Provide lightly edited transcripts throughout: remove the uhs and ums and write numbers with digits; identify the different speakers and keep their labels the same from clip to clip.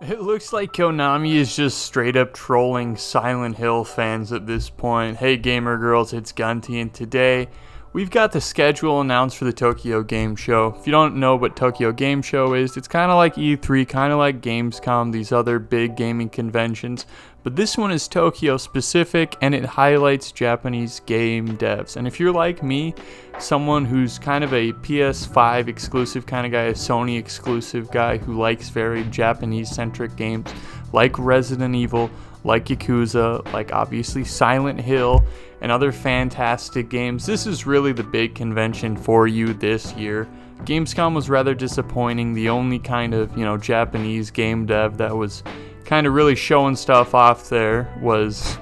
Speaker 1: It looks like Konami is just straight up trolling Silent Hill fans at this point. Hey gamer girls, it's Gunty, and today we've got the schedule announced for the Tokyo Game Show. If you don't know what Tokyo Game Show is, it's kind of like E3, kind of like Gamescom, these other big gaming conventions. But this one is Tokyo specific, and it highlights Japanese game devs. And if you're like me, someone who's kind of a PS5 exclusive kind of guy, a Sony exclusive guy who likes very Japanese-centric games, like Resident Evil, like Yakuza, like obviously Silent Hill, and other fantastic games, this is really the big convention for you this year. Gamescom was rather disappointing. The only kind of, Japanese game dev that was kind of really showing stuff off there was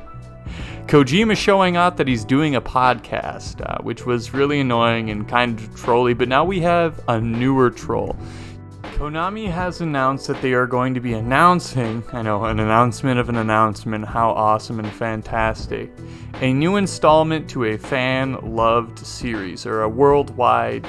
Speaker 1: Kojima showing out that he's doing a podcast, which was really annoying and kind of trolly, but now we have a newer troll. Konami has announced that they are going to be announcing, an announcement of an announcement, how awesome and fantastic, a new installment to a fan-loved series, or a worldwide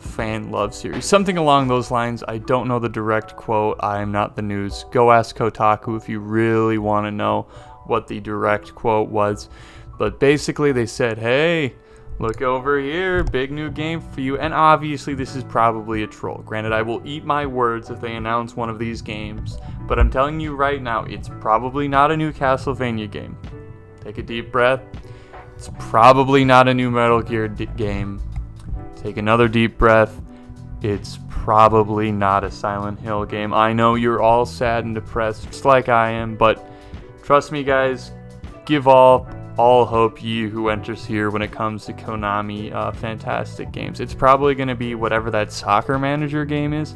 Speaker 1: fan-loved series. Something along those lines. I don't know the direct quote. I am not the news. Go ask Kotaku if you really want to know what the direct quote was. But basically they said, hey, look over here, big new game for you. And obviously this is probably a troll. Granted, I will eat my words if they announce one of these games, but I'm telling you right now, it's probably not a new Castlevania game. Take a deep breath. It's probably not a new Metal Gear game. Take another deep breath. It's probably not a Silent Hill game. I know you're all sad and depressed, just like I am, but trust me guys, give all hope ye who enters here when it comes to Konami fantastic games. It's probably going to be whatever that soccer manager game is.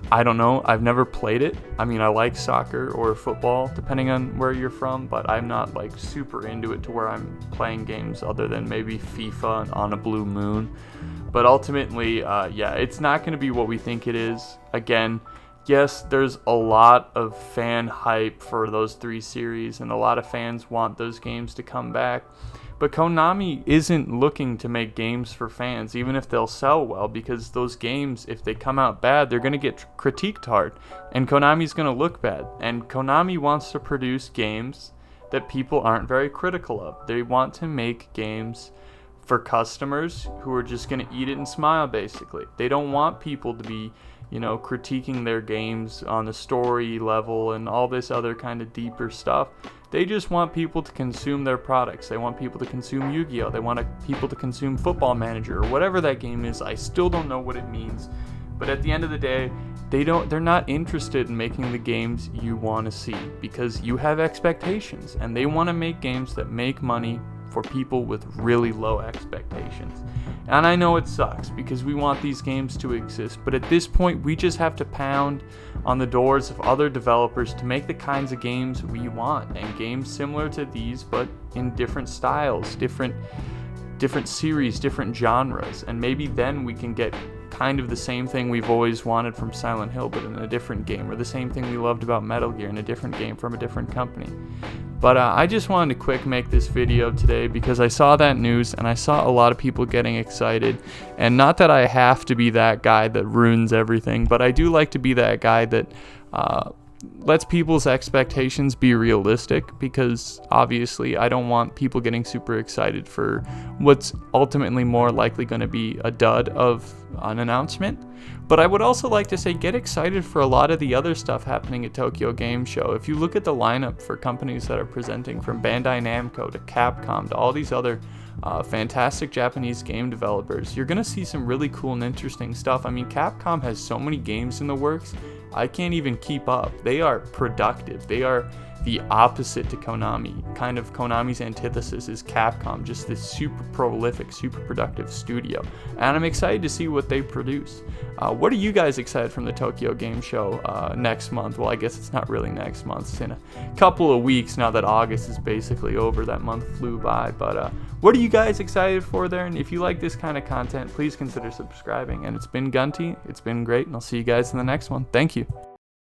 Speaker 1: I don't know. I've never played it. I mean, I like soccer or football, depending on where you're from, but I'm not like super into it to where I'm playing games other than maybe FIFA on a blue moon. But ultimately, it's not going to be what we think it is. Again, yes, there's a lot of fan hype for those three series, and a lot of fans want those games to come back. But Konami isn't looking to make games for fans, even if they'll sell well, because those games, if they come out bad, they're going to get critiqued hard, and Konami's going to look bad. And Konami wants to produce games that people aren't very critical of. They want to make games for customers who are just going to eat it and smile, basically. They don't want people to be critiquing their games on the story level and all this other kind of deeper stuff. They just want people to consume their products. They want people to consume Yu-Gi-Oh! They want people to consume Football Manager or whatever that game is. I still don't know what it means. But at the end of the day, they're not interested in making the games you want to see, because you have expectations, and they want to make games that make money for people with really low expectations. And I know it sucks because we want these games to exist, but at this point we just have to pound on the doors of other developers to make the kinds of games we want, and games similar to these but in different styles, different series, different genres, and maybe then we can get kind of the same thing we've always wanted from Silent Hill but in a different game, or the same thing we loved about Metal Gear in a different game from a different company. But I just wanted to quick make this video today because I saw that news and I saw a lot of people getting excited. And not that I have to be that guy that ruins everything, but I do like to be that guy that lets people's expectations be realistic, because obviously I don't want people getting super excited for what's ultimately more likely going to be a dud of an announcement. But I would also like to say, get excited for a lot of the other stuff happening at Tokyo Game Show. If you look at the lineup for companies that are presenting, from Bandai Namco to Capcom to all these other fantastic Japanese game developers, you're going to see some really cool and interesting stuff. I mean, Capcom has so many games in the works, I can't even keep up. They are productive. They are the opposite to Konami. Kind of Konami's antithesis is Capcom, just this super prolific, super productive studio. And I'm excited to see what they produce. What are you guys excited from the Tokyo Game Show next month? Well, I guess it's not really next month. It's in a couple of weeks now that August is basically over. That month flew by. But what are you guys excited for there? And if you like this kind of content, please consider subscribing. And it's been Gunty. It's been great. And I'll see you guys in the next one. Thank you.